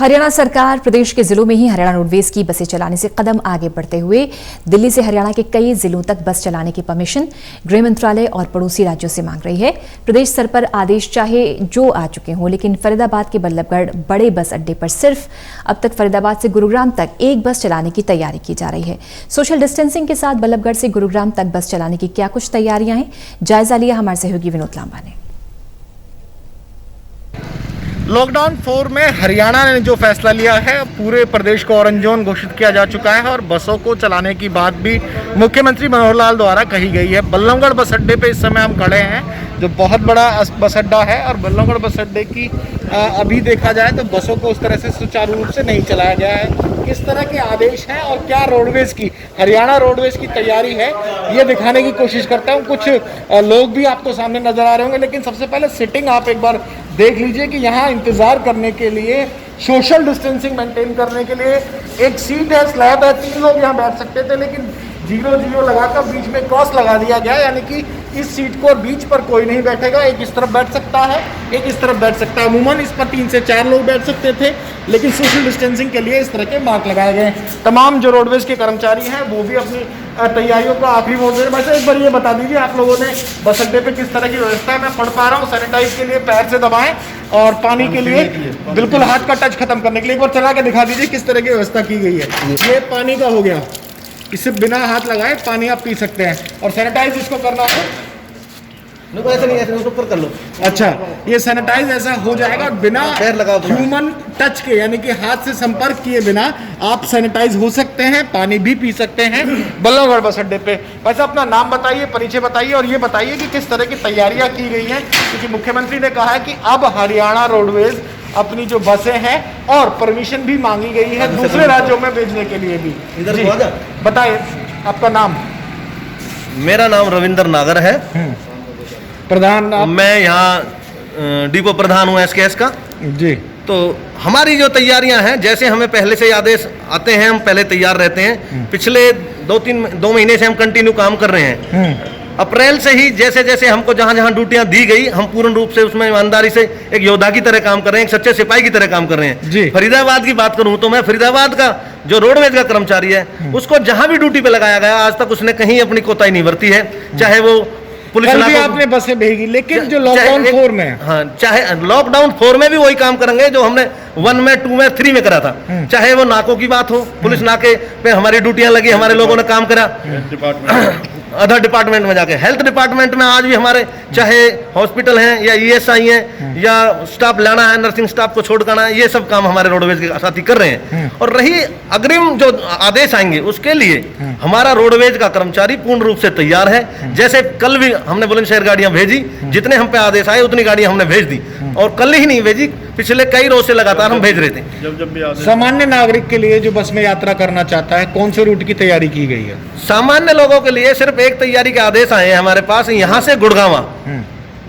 हरियाणा सरकार प्रदेश के जिलों में ही हरियाणा रोडवेज की बसें चलाने से कदम आगे बढ़ते हुए दिल्ली से हरियाणा के कई जिलों तक बस चलाने की परमिशन गृह मंत्रालय और पड़ोसी राज्यों से मांग रही है। प्रदेश स्तर पर आदेश चाहे जो आ चुके हों, लेकिन फरीदाबाद के बल्लभगढ़ बड़े बस अड्डे पर सिर्फ अब तक फरीदाबाद से गुरुग्राम तक एक बस चलाने की तैयारी की जा रही है। सोशल डिस्टेंसिंग के साथ बल्लभगढ़ से गुरुग्राम तक बस चलाने की क्या कुछ तैयारियां हैं, जायजा लिया हमारे सहयोगी विनोद लांबा ने। लॉकडाउन 4 में हरियाणा ने जो फैसला लिया है, पूरे प्रदेश को ऑरेंज जोन घोषित किया जा चुका है और बसों को चलाने की बात भी मुख्यमंत्री मनोहर लाल द्वारा कही गई है। बल्लभगढ़ बस अड्डे पे इस समय हम खड़े हैं, जो बहुत बड़ा बस अड्डा है और बल्लभगढ़ बस अड्डे की अभी देखा जाए तो बसों को उस तरह से सुचारू रूप से नहीं चलाया गया है। किस तरह के आदेश हैं और क्या रोडवेज की, हरियाणा रोडवेज की तैयारी है, ये दिखाने की कोशिश करता हूँ। कुछ लोग भी आपको सामने नजर आ रहे होंगे, लेकिन सबसे पहले सिटिंग आप एक बार देख लीजिए कि यहाँ इंतजार करने के लिए, सोशल डिस्टेंसिंग मेंटेन करने के लिए एक सीट है, स्लैब है, 3 लोग यहाँ बैठ सकते थे, लेकिन 0-0 लगाकर बीच में क्रॉस लगा दिया गया, यानी कि इस सीट को बीच पर कोई नहीं बैठेगा। एक इस तरफ बैठ सकता है, एक इस तरफ बैठ सकता है। अमूमन इस पर 3 से 4 लोग बैठ सकते थे, लेकिन सोशल डिस्टेंसिंग के लिए इस तरह के मार्क लगाए गए हैं। तमाम जो रोडवेज के कर्मचारी हैं वो भी अपनी तैयारियों को आखिरी मोड़ में। वैसे एक बार ये बता दीजिए आप लोगों ने बस अड्डे पे किस तरह की व्यवस्था है। मैं पढ़ पा रहा हूँ, सैनिटाइज के लिए पैर से दबाएं और पानी के लिए बिल्कुल हाथ का टच खत्म करने के लिए एक बार चला के दिखा दीजिए किस तरह की व्यवस्था की गई है। ये पानी का हो गया, इससे बिना हाथ लगाए पानी आप पी सकते हैं। और सैनिटाइज इसको करना है, ऐसा नहीं, ऐसे ऊपर कर लो। अच्छा, ये सैनिटाइज ऐसा हो जाएगा बिना ह्यूमन टच के, यानी कि हाथ से संपर्क किए बिना आप सैनिटाइज हो सकते हैं, पानी भी पी सकते हैं बल्लभगढ़ बस अड्डे पे। वैसे अपना नाम बताइए, परिचय बताइए और ये बताइए कि किस तरह की तैयारियां की गई हैं, क्योंकि मुख्यमंत्री ने कहा है कि अब हरियाणा रोडवेज अपनी जो बसें हैं और परमिशन भी मांगी गई है दूसरे राज्यों में भेजने के लिए भी। इधर बताइए आपका नाम। मेरा नाम रविंद्र नागर है, प्रधान मैं यहाँ डिपो प्रधान हूँ SKS का जी। तो हमारी जो तैयारियां हैं, जैसे हमें पहले से आदेश आते हैं हम पहले तैयार रहते हैं। पिछले 2 महीने से हम कंटिन्यू काम कर रहे हैं। अप्रैल से ही जैसे जैसे हमको जहां जहां ड्यूटियां दी गई, हम पूर्ण रूप से उसमें ईमानदारी से एक योद्धा की तरह काम कर रहे हैं, एक सच्चे सिपाही की तरह काम कर रहे हैं जी। फरीदाबाद की बात करूं तो मैं फरीदाबाद का जो रोडवेज का कर्मचारी है उसको जहां भी ड्यूटी पे लगाया गया, आज तक उसने कहीं अपनी कोताही नहीं बरती है। चाहे वो पुलिस भी आपने बसें भेजी, लेकिन जो लॉकडाउन 4 में, हाँ, चाहे लॉकडाउन 4 में भी वही काम करेंगे जो हमने 1 में, 2 में, 3 में करा था। चाहे वो नाकों की बात हो, पुलिस नाके पे हमारी ड्यूटियां लगी, हमारे लोगों ने काम करा। अदर डिपार्टमेंट में जाके, हेल्थ डिपार्टमेंट में आज भी हमारे चाहे हॉस्पिटल हैं या ESI हैं या स्टाफ लाना है, नर्सिंग स्टाफ को छोड़ करना है, ये सब काम हमारे रोडवेज के साथी कर रहे हैं। और रही अग्रिम जो आदेश आएंगे उसके लिए हमारा रोडवेज का कर्मचारी पूर्ण रूप से तैयार है। जैसे कल भी हमने बुलंदशहर गाड़ियां भेजी, जितने हम पे आदेश आए उतनी गाड़ियां हमने भेज दी, और कल ही नहीं भेजी, पिछले कई रोज से लगातार हम भेज रहे थे। जब भी सामान्य नागरिक के लिए जो बस में यात्रा करना चाहता है, कौन से रूट की तैयारी की गई है? सामान्य लोगों के लिए सिर्फ एक तैयारी के आदेश आए हैं हमारे पास, यहाँ से गुड़गांव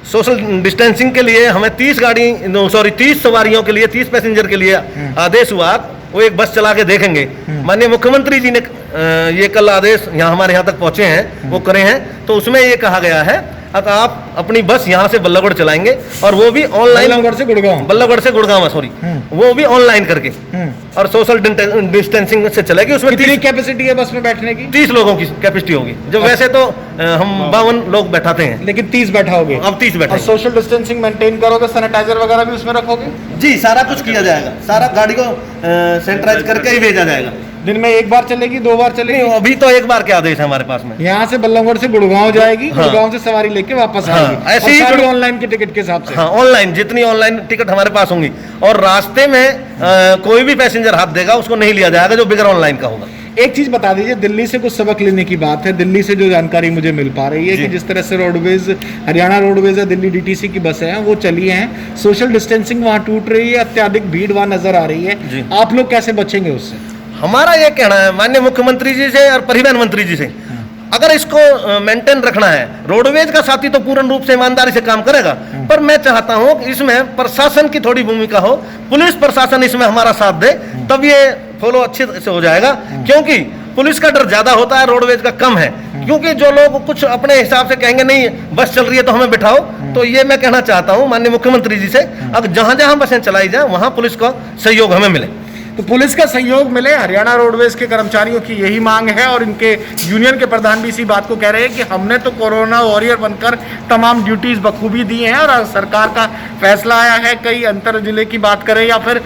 सोशल डिस्टेंसिंग के लिए हमें 30 सवारियों के लिए, 30 पैसेंजर के लिए आदेश हुआ। वो एक बस चला के देखेंगे। माननीय मुख्यमंत्री जी ने ये कल आदेश यहाँ हमारे यहाँ तक पहुंचे हैं, वो करे हैं, तो उसमें ये कहा गया है अब आप अपनी बस यहाँ से बल्लभगढ़ चलाएंगे, और वो भी ऑनलाइन, बल्लभगढ़ से गुड़गांव सॉरी, वो भी ऑनलाइन करके और सोशल डिस्टेंसिंग से चलेगी। उसमें कितनी कैपेसिटी है बस में बैठने की? 30 लोगों की कैपेसिटी होगी, जो वैसे तो हम 52 लोग बैठाते हैं, लेकिन 30 बैठा होगे, अब 30 बैठा। सोशल डिस्टेंसिंग मेंटेन करोगे, सैनिटाइजर वगैरह भी उसमें रखोगे? जी, सारा कुछ किया जाएगा, सारा गाड़ी को सैनिटाइज करके ही भेजा जाएगा। दिन में 1 बार चलेगी, 2 बार चलेगी? अभी तो 1 बार के आदेश है हमारे पास में। यहाँ से बल्लभगढ़ से गुड़गांव जाएगी, गुड़गांव से सवारी लेके वापस आएगी, ऐसे ही ऑनलाइन के टिकट के हिसाब से। हाँ, ऑनलाइन जितनी ऑनलाइन टिकट हमारे पास होंगी, और रास्ते में कोई भी पैसेंजर हाथ देगा उसको नहीं लिया जाएगा जो बिगर ऑनलाइन का होगा। एक चीज बता दीजिए, दिल्ली से कुछ सबक लेने की बात है। दिल्ली से जो जानकारी मुझे मिल पा रही है कि जिस तरह से रोडवेज, हरियाणा रोडवेज है, दिल्ली DTC की बसें हैं वो चली हैं, सोशल डिस्टेंसिंग वहाँ टूट रही है, अत्यधिक भीड़ वहाँ नजर आ रही है, आप लोग कैसे बचेंगे उससे? हमारा ये कहना है माननीय मुख्यमंत्री जी से और परिवहन मंत्री जी से, अगर इसको मेंटेन रखना है, रोडवेज का साथी तो पूर्ण रूप से ईमानदारी से काम करेगा, पर मैं चाहता हूं कि इसमें प्रशासन की थोड़ी भूमिका हो, पुलिस प्रशासन इसमें हमारा साथ दे, तब ये फॉलो अच्छे से हो जाएगा। क्योंकि पुलिस का डर ज्यादा होता है, रोडवेज का कम है। क्योंकि जो लोग कुछ अपने हिसाब से कहेंगे नहीं बस चल रही है तो हमें बिठाओ, तो ये मैं कहना चाहता हूँ माननीय मुख्यमंत्री जी से, अब जहां जहां बसें चलाई जाए वहां पुलिस का सहयोग हमें मिले। तो पुलिस का सहयोग मिले, हरियाणा रोडवेज के कर्मचारियों की यही मांग है और इनके यूनियन के प्रधान भी इसी बात को कह रहे हैं कि हमने तो कोरोना वॉरियर बनकर तमाम ड्यूटीज बखूबी दी हैं और सरकार का फैसला आया है, कई अंतर जिले की बात करें या फिर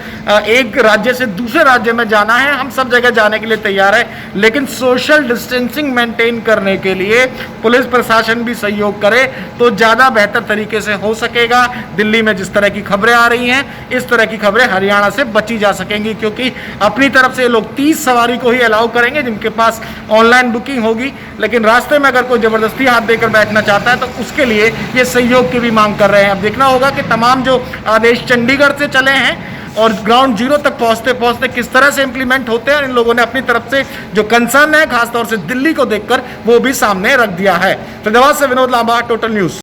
एक राज्य से दूसरे राज्य में जाना है, हम सब जगह जाने के लिए तैयार है, लेकिन सोशल डिस्टेंसिंग मेंटेन करने के लिए पुलिस प्रशासन भी सहयोग करे तो ज़्यादा बेहतर तरीके से हो सकेगा। दिल्ली में जिस तरह की खबरें आ रही हैं, इस तरह की खबरें हरियाणा से बची जा सकेंगी, क्योंकि अपनी तरफ से लोग 30 सवारी को ही अलाउ करेंगे जिनके पास ऑनलाइन बुकिंग होगी, लेकिन रास्ते में अगर कोई जबरदस्ती हाथ देकर बैठना चाहता है तो उसके लिए ये सहयोग की भी मांग कर रहे हैं। अब देखना होगा कि तमाम जो आदेश चंडीगढ़ से चले हैं और ग्राउंड जीरो तक पहुंचते पहुंचते किस तरह से इंप्लीमेंट होते हैं, और इन लोगों ने अपनी तरफ से जो कंसर्न है खासतौर से दिल्ली को देखकर वो भी सामने रख दिया है। फरीदाबाद से विनोद लांबा, टोटल न्यूज।